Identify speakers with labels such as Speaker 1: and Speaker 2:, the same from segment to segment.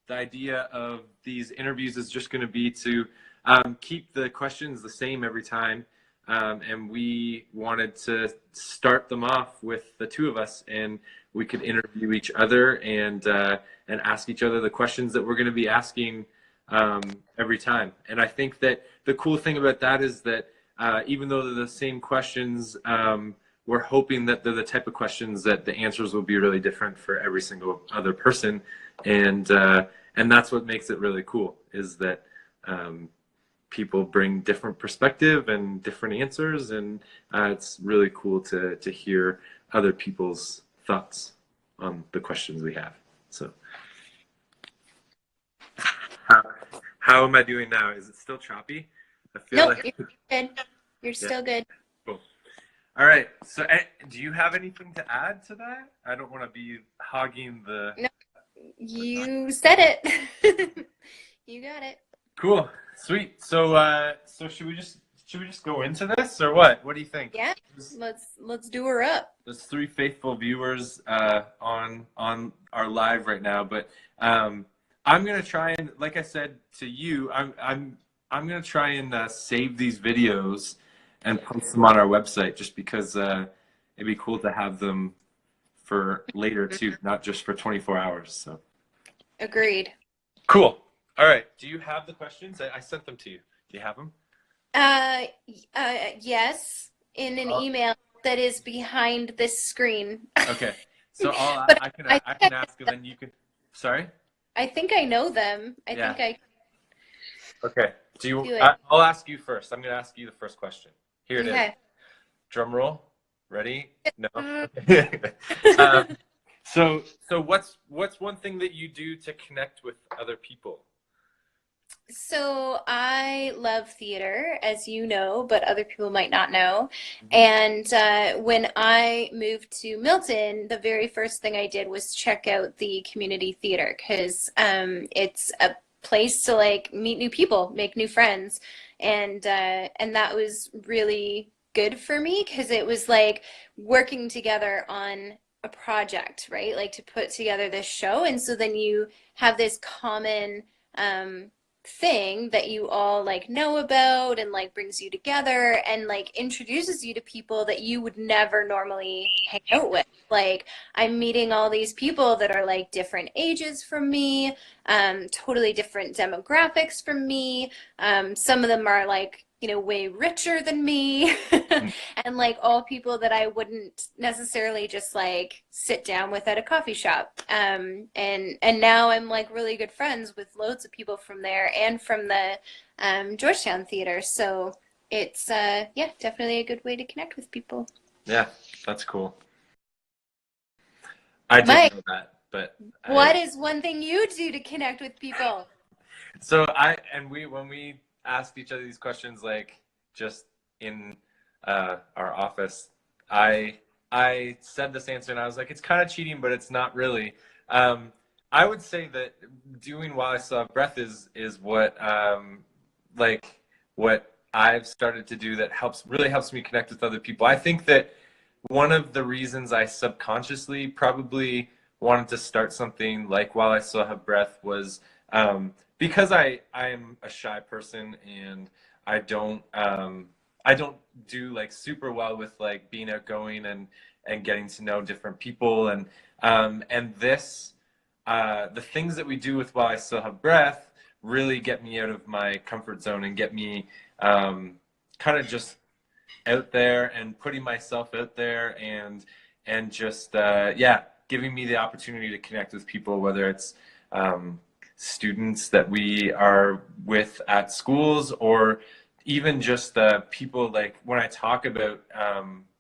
Speaker 1: the idea of these interviews is just going to be to keep the questions the same every time. And we wanted to start them off with the two of us, and we could interview each other and ask each other the questions that we're going to be asking every time. And I think that the cool thing about that is that even though they're the same questions, we're hoping that they're the type of questions that the answers will be really different for every single other person. And that's what makes it really cool, is that people bring different perspective and different answers, and it's really cool to hear other people's thoughts on the questions we have. So how am I doing now? Is it still choppy? I feel
Speaker 2: nope, you're good. You're still good.
Speaker 1: Cool. All right. So do you have anything to add to that? I don't want to be hogging the...
Speaker 2: No, you said it. You got it.
Speaker 1: Cool. Sweet. So so should we just go into this, or what? What do you think?
Speaker 2: Yeah. Let's do her up.
Speaker 1: There's 3 faithful viewers on our live right now, but I'm gonna try and, like I said to you, I'm gonna try and save these videos and post them on our website, just because it'd be cool to have them for later too, not just for 24 hours. So.
Speaker 2: Agreed.
Speaker 1: Cool. All right. Do you have the questions? I sent them to you. Do you have them?
Speaker 2: Yes, in an email that is behind this screen.
Speaker 1: Okay. So I can ask, and then you can. Sorry.
Speaker 2: I think I know them. I think I.
Speaker 1: Okay. I'll ask you first. I'm going to ask you the first question. Here it is. Drum roll. Ready? No. So what's one thing that you do to connect with other people?
Speaker 2: So I love theater, as you know, but other people might not know. And when I moved to Milton, the very first thing I did was check out the community theater, because it's a place to like meet new people, make new friends, and that was really good for me, because it was like working together on a project, right? Like to put together this show, and so then you have this common thing that you all like know about, and like brings you together and like introduces you to people that you would never normally hang out with. Like I'm meeting all these people that are like different ages from me, totally different demographics from me. Some of them are like, you know, way richer than me, and like all people that I wouldn't necessarily just like sit down with at a coffee shop. And now I'm like really good friends with loads of people from there and from the Georgetown Theater. So it's yeah, definitely a good way to connect with people.
Speaker 1: Yeah, that's cool. I didn't know that, but
Speaker 2: what is one thing you do to connect with people?
Speaker 1: So when we asked each other these questions, like just in our office, I said this answer, and I was like, it's kind of cheating, but it's not really. I would say that doing While I Still Have Breath is what like what I've started to do that really helps me connect with other people. I think that one of the reasons I subconsciously probably wanted to start something like While I Still Have Breath was because I'm a shy person, and I don't do like super well with like being outgoing and getting to know different people, and this the things that we do with While I Still Have Breath really get me out of my comfort zone and get me kind of just out there and putting myself out there, and just yeah, giving me the opportunity to connect with people, whether it's students that we are with at schools, or even just people, like when I talk about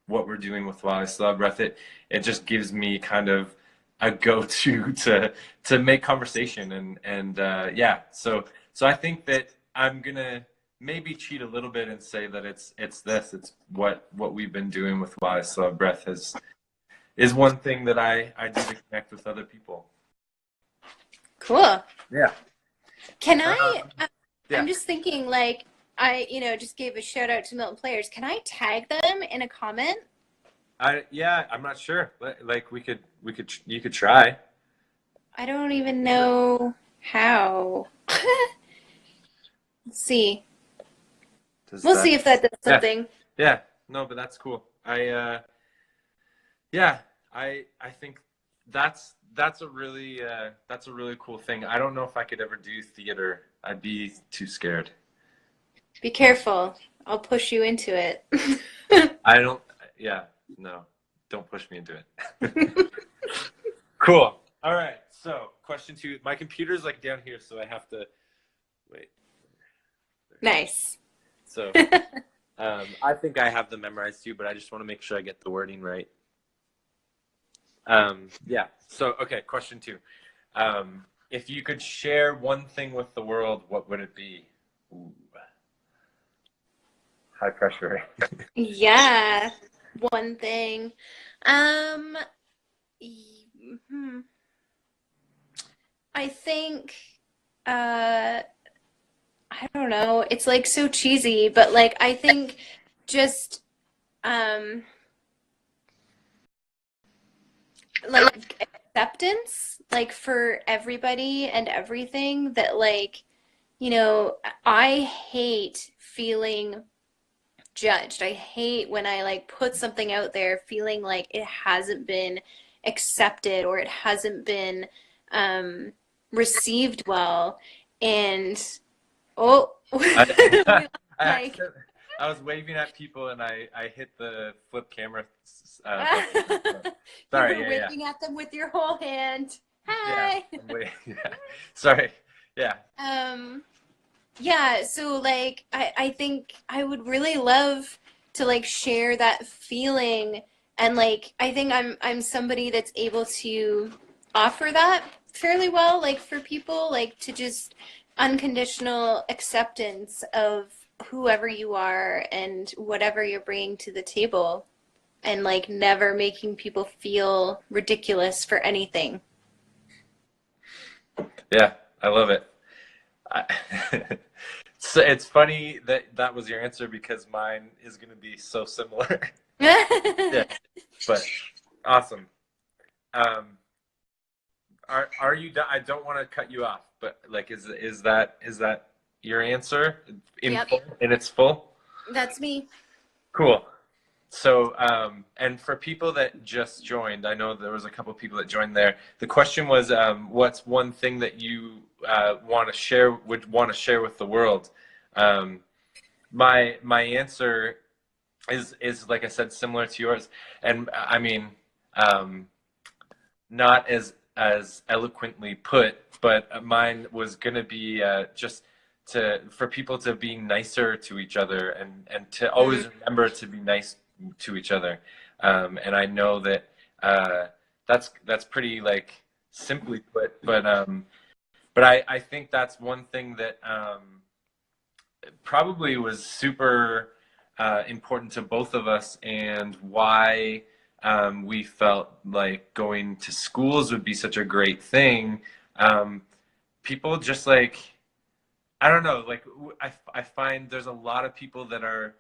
Speaker 1: what we're doing with While I Still Have Breath, it just gives me kind of a go-to to make conversation, and yeah, so I think that I'm gonna maybe cheat a little bit and say that it's what we've been doing with While I Still Have Breath is one thing that I do to connect with other people.
Speaker 2: Cool.
Speaker 1: Yeah.
Speaker 2: Can I,
Speaker 1: yeah.
Speaker 2: I'm just thinking, like, I, just gave a shout out to Milton Players. Can I tag them in a comment?
Speaker 1: Yeah, I'm not sure. Like you could try.
Speaker 2: I don't even know. How? Let's see.
Speaker 1: Does
Speaker 2: We'll
Speaker 1: that?
Speaker 2: see if that does
Speaker 1: Yeah,
Speaker 2: something.
Speaker 1: yeah. No, but that's cool. Yeah, I think that's a really cool thing. I don't know if I could ever do theater. I'd be too scared.
Speaker 2: Be careful. I'll push you into it.
Speaker 1: I don't. Yeah, no, don't push me into it. Cool. All right. So, question two. My computer's like down here, so I have to wait.
Speaker 2: Nice.
Speaker 1: So, I think I have them memorized too, but I just want to make sure I get the wording right. Yeah. So, okay. Question two. If you could share one thing with the world, what would it be? Ooh, high pressure.
Speaker 2: Yeah. One thing. Um, hmm. I think, uh, I don't know. It's like so cheesy, but like I think just um like acceptance, like for everybody and everything that like, I hate feeling judged. I hate when I like put something out there feeling like it hasn't been accepted or it hasn't been um received well. And oh,
Speaker 1: I,
Speaker 2: we like
Speaker 1: I was waving at people and I hit the flip camera button. So,
Speaker 2: you
Speaker 1: sorry.
Speaker 2: were
Speaker 1: Yeah,
Speaker 2: waving at them with your whole hand.
Speaker 1: yeah.
Speaker 2: Hi.
Speaker 1: I'm waiting. Yeah. Sorry. Yeah.
Speaker 2: Um, yeah, so like I think I would really love to like share that feeling and like I think I'm somebody that's able to offer that fairly well, like for people, like to just unconditional acceptance of whoever you are and whatever you're bringing to the table and like never making people feel ridiculous for anything.
Speaker 1: Yeah. I love it. I, so it's funny that that was your answer because mine is going to be so similar. Yeah. But awesome. Um, are you? I don't want to cut you off, but like, is that your answer in
Speaker 2: Yep,
Speaker 1: full, in its full?
Speaker 2: that's me.
Speaker 1: Cool. So, and for people that just joined, I know there was a couple of people that joined there. The question was, what's one thing that you would want to share with the world? Um, my answer is like I said, similar to yours, and I mean, um, not as eloquently put, but mine was gonna be just to for people to be nicer to each other and to
Speaker 2: Mm.
Speaker 1: always remember to be nice to each other. And I know that that's pretty like simply put, but I think that's one thing that probably was super important to both of us and why we felt like going to schools would be such a great thing. People just like, I don't know, like I find there's a lot of people that are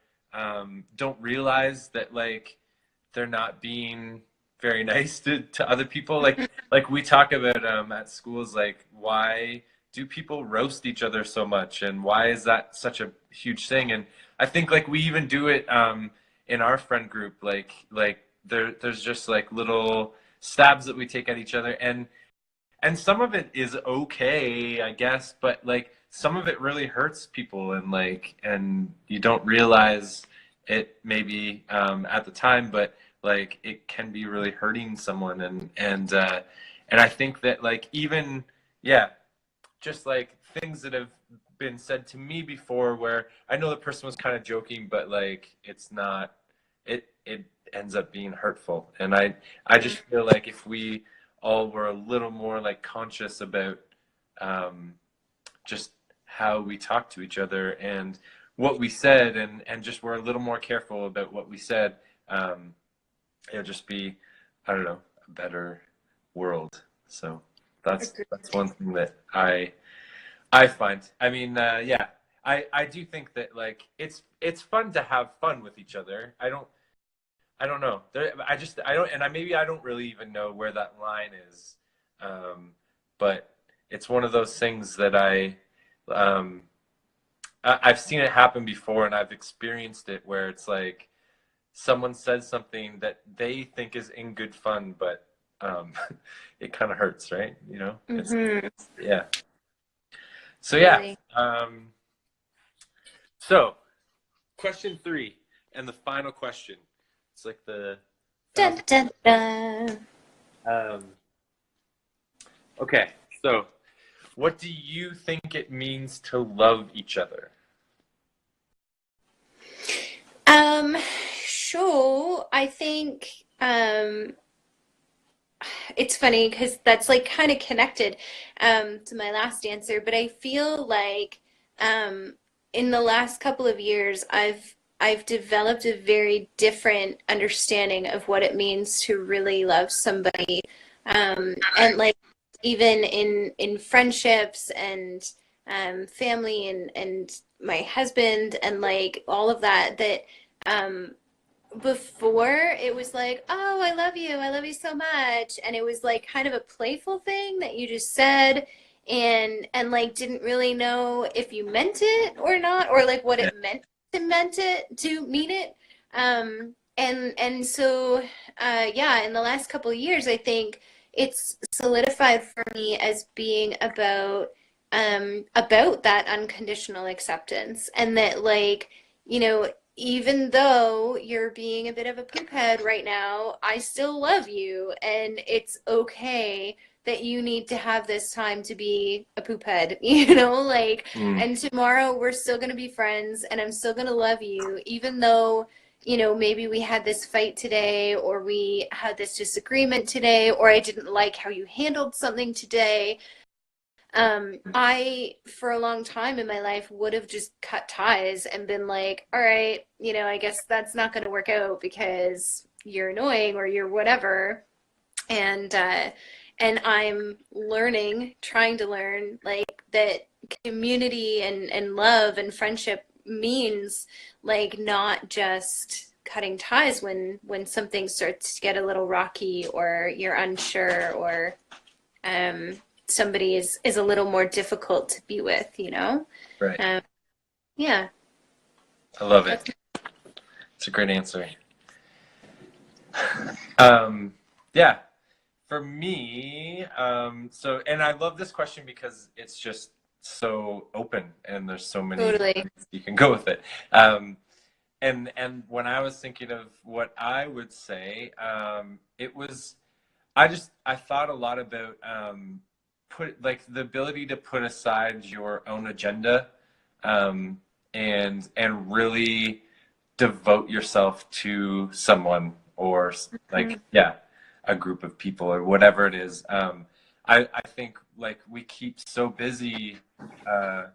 Speaker 1: don't realize that like they're not being very nice to other people. Like we talk about at schools, like why do people roast each other so much, and why is that such a huge thing? And I think like we even do it in our friend group, like there's just like little stabs that we take at each other, and some of it is okay, I guess, but like some of it really hurts people, and you don't realize it maybe at the time, but like it can be really hurting someone, and I think that like even yeah, just like things that have been said to me before where I know the person was kind of joking, but like it's not it ends up being hurtful. And I just feel like if we all were a little more like conscious about um, just how we talk to each other and what we said, and just were a little more careful about what we said, it'll just be, I don't know, a better world. So that's one thing that I find. I mean, yeah, I do think that like it's fun to have fun with each other. I don't know. I don't, and maybe I don't really even know where that line is. But it's one of those things that um, I've seen it happen before, and I've experienced it where it's like someone says something that they think is in good fun, but it kind of hurts, right? You know,
Speaker 2: Mm-hmm.
Speaker 1: yeah. So yeah.
Speaker 2: Totally.
Speaker 1: So question 3 and the final question. It's like the
Speaker 2: Dun,
Speaker 1: thousand.
Speaker 2: dun, dun.
Speaker 1: Um, okay. So, what do you think it means to love each other?
Speaker 2: Um, sure. I think it's funny because that's like kind of connected to my last answer, but I feel like um, in the last couple of years, I've developed a very different understanding of what it means to really love somebody, and like even in friendships and family and my husband and like all of that that. Um, Before it was like, oh, I love you so much, and it was like kind of a playful thing that you just said, and like didn't really know if you meant it or not, or like what
Speaker 1: Yeah.
Speaker 2: it meant it to mean it. And so yeah, in the last couple of years, I think it's solidified for me as being about that unconditional acceptance, and that like, you know, even though you're being a bit of a poop head right now, I still love you, and it's okay that you need to have this time to be a poop head, you know, like,
Speaker 1: Mm.
Speaker 2: and tomorrow we're still going to be friends, and I'm still going to love you, even though, you know, maybe we had this fight today, or we had this disagreement today, or I didn't like how you handled something today. I, for a long time in my life, would have just cut ties and been like, all right, you know, I guess that's not going to work out because you're annoying or you're whatever. And, uh, and I'm learning, trying to learn, like, that community and love and friendship means like not just cutting ties when something starts to get a little rocky or you're unsure or um, somebody is a little more difficult to be with, you know?
Speaker 1: Right.
Speaker 2: Um, yeah.
Speaker 1: I love
Speaker 2: That's,
Speaker 1: it. It's a great answer. Um, yeah. For me, so, and I love this question because it's just so open and there's so many
Speaker 2: totally.
Speaker 1: ways you can go with it. And when I was thinking of what I would say, it was I thought a lot about put like the ability to put aside your own agenda, um, and really devote yourself to someone or like,
Speaker 2: Mhm.
Speaker 1: yeah, a group of people or whatever it is. I think like we keep so busy uh,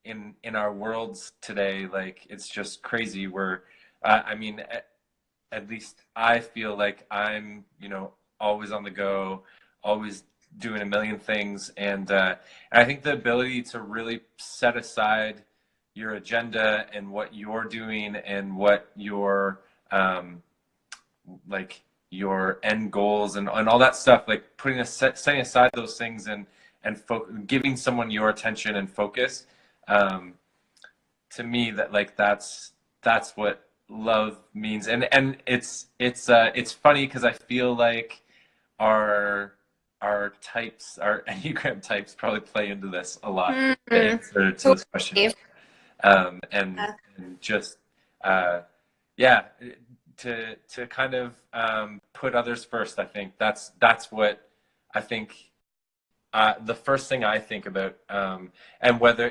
Speaker 1: in our worlds today, like it's just crazy. I mean, at least I feel like I'm, you know, always on the go, always doing a million things, and I think the ability to really set aside your agenda and what you're doing and what your um, like your end goals and all that stuff, like setting aside those things and giving someone your attention and focus. Um, to me, that like that's what love means, and it's funny because I feel like our our types, our Enneagram types, probably play into this a lot. The
Speaker 2: Mhm.
Speaker 1: answer to this question,
Speaker 2: Totally.
Speaker 1: um,
Speaker 2: Uh,
Speaker 1: and just uh, yeah, to kind of put others first. I think that's what I think the first thing I think about, and whether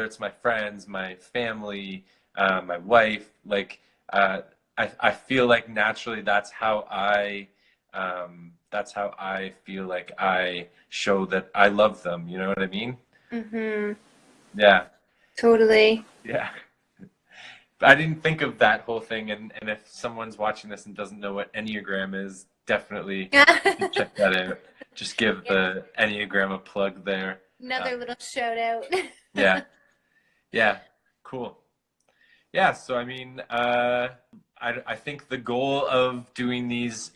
Speaker 1: it's my friends, my family, my wife, like I feel like naturally that's how I feel like I show that I love them. You know what I mean?
Speaker 2: mhm.
Speaker 1: Yeah,
Speaker 2: Totally.
Speaker 1: yeah. I didn't think of that whole thing, and if someone's watching this and doesn't know what Enneagram is, definitely check that out. Just give
Speaker 2: Yeah.
Speaker 1: the Enneagram a plug there. Uh,
Speaker 2: Another little shout out.
Speaker 1: yeah, yeah, cool. Yeah, so I mean, I think the goal of doing these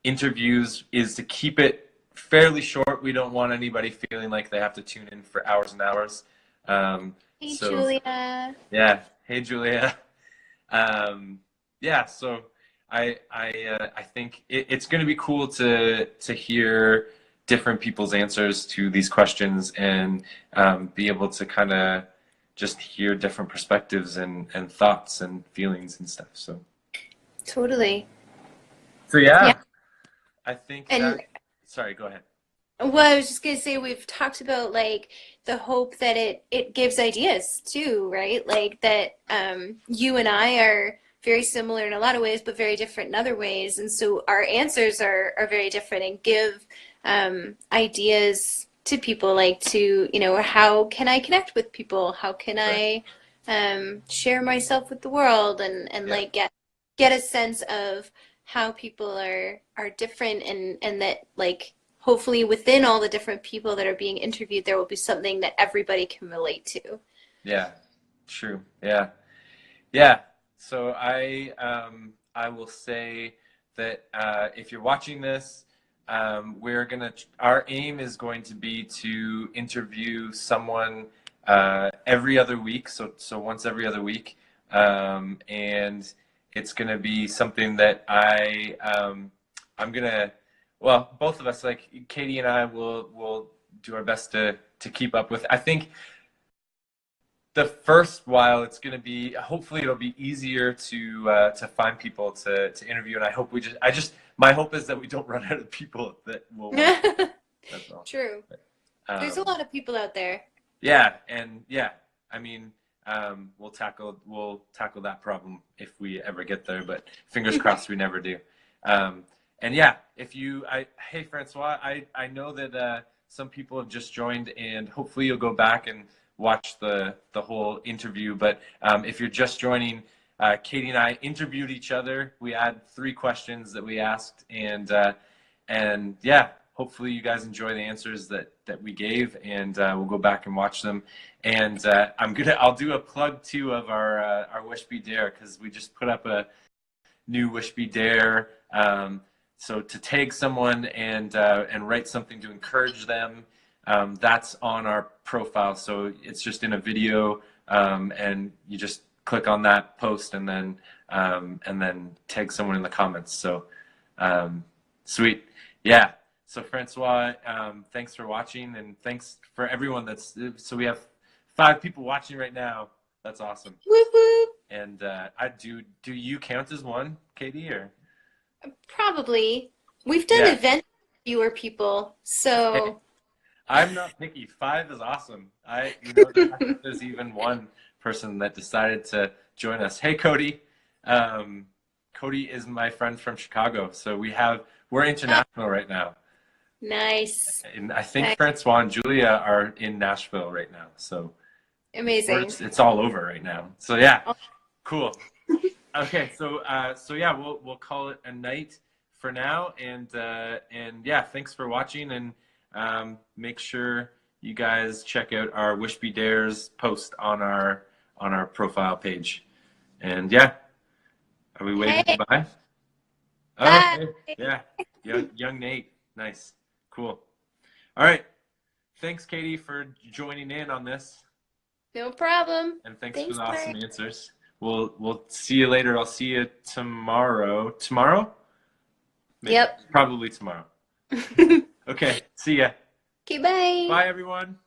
Speaker 1: interviews is to keep it fairly short. We don't want anybody feeling like they have to tune in for hours and hours.
Speaker 2: Hey,
Speaker 1: So
Speaker 2: Julia.
Speaker 1: yeah, hey Julia. Yeah, so I think it's going to be cool to hear different people's answers to these questions and be able to kind of just hear different perspectives and thoughts and feelings and stuff.
Speaker 2: Totally.
Speaker 1: So
Speaker 2: Yeah.
Speaker 1: yeah, I think
Speaker 2: And
Speaker 1: that. Sorry, go ahead.
Speaker 2: well, I was just gonna say we've talked about like the hope that it gives ideas too, right? Like that you and I are very similar in a lot of ways, but very different in other ways, and so our answers are very different and give ideas to people, like to how can I connect with people? How can
Speaker 1: Right.
Speaker 2: I share myself with the world and
Speaker 1: Yeah.
Speaker 2: like get a sense of how people are different and that like hopefully within all the different people that are being interviewed, there will be something that everybody can relate to.
Speaker 1: Yeah. True. Yeah. Yeah. So I will say that if you're watching this, our aim is going to be to interview someone every other week. So once every other week, and it's going to be something that I'm gonna, well, both of us, like Katie and I, will do our best to keep up with. I think the first while it's going to be, hopefully it'll be easier to find people to interview, and I just my hope is that we don't run out of people that will want. That's all.
Speaker 2: True. There's a
Speaker 1: Um,
Speaker 2: lot of people out there.
Speaker 1: yeah, and yeah, I mean, we'll tackle that problem if we ever get there, but fingers crossed we never do. Um, and yeah, hey Francois, I know that some people have just joined, and hopefully you'll go back and watch the whole interview. But if you're just joining, Katie and I interviewed each other. We had 3 questions that we asked, and yeah, hopefully you guys enjoy the answers that we gave, and we'll go back and watch them. And I'll do a plug too of our WISHB Dare, because we just put up a new WISHB Dare. So to tag someone and write something to encourage them, that's on our profile. So it's just in a video, and you just click on that post and then tag someone in the comments. So sweet, yeah. So Francois, thanks for watching, and thanks for everyone so we have 5 people watching right now. That's awesome.
Speaker 2: Whoop whoop.
Speaker 1: And do you count as one, Katie, or?
Speaker 2: Probably. We've done
Speaker 1: Yeah.
Speaker 2: events with fewer people, so
Speaker 1: I'm not picky. 5 is awesome. The fact that there's even one person that decided to join us. Hey, Cody. Cody is my friend from Chicago, so we're international right now.
Speaker 2: nice.
Speaker 1: And I think
Speaker 2: Nice.
Speaker 1: Francois and Julia are in Nashville right now, so
Speaker 2: Amazing.
Speaker 1: it's all over right now. So yeah, cool. Okay, so yeah, we'll call it a night for now, and yeah, thanks for watching, and make sure you guys check out our WISHB Dares post on our profile page. And yeah, are we waving
Speaker 2: Hey.
Speaker 1: goodbye? Oh,
Speaker 2: Bye.
Speaker 1: okay. Yeah, young Nate, nice, cool. All right, thanks, Katie, for joining in on this,
Speaker 2: No problem.
Speaker 1: and thanks for
Speaker 2: Thanks,
Speaker 1: the awesome
Speaker 2: Mark.
Speaker 1: answers. We'll see you later. I'll see you tomorrow. Tomorrow? Maybe.
Speaker 2: Yep.
Speaker 1: Probably tomorrow. Okay, see ya.
Speaker 2: Okay, bye.
Speaker 1: Bye, everyone.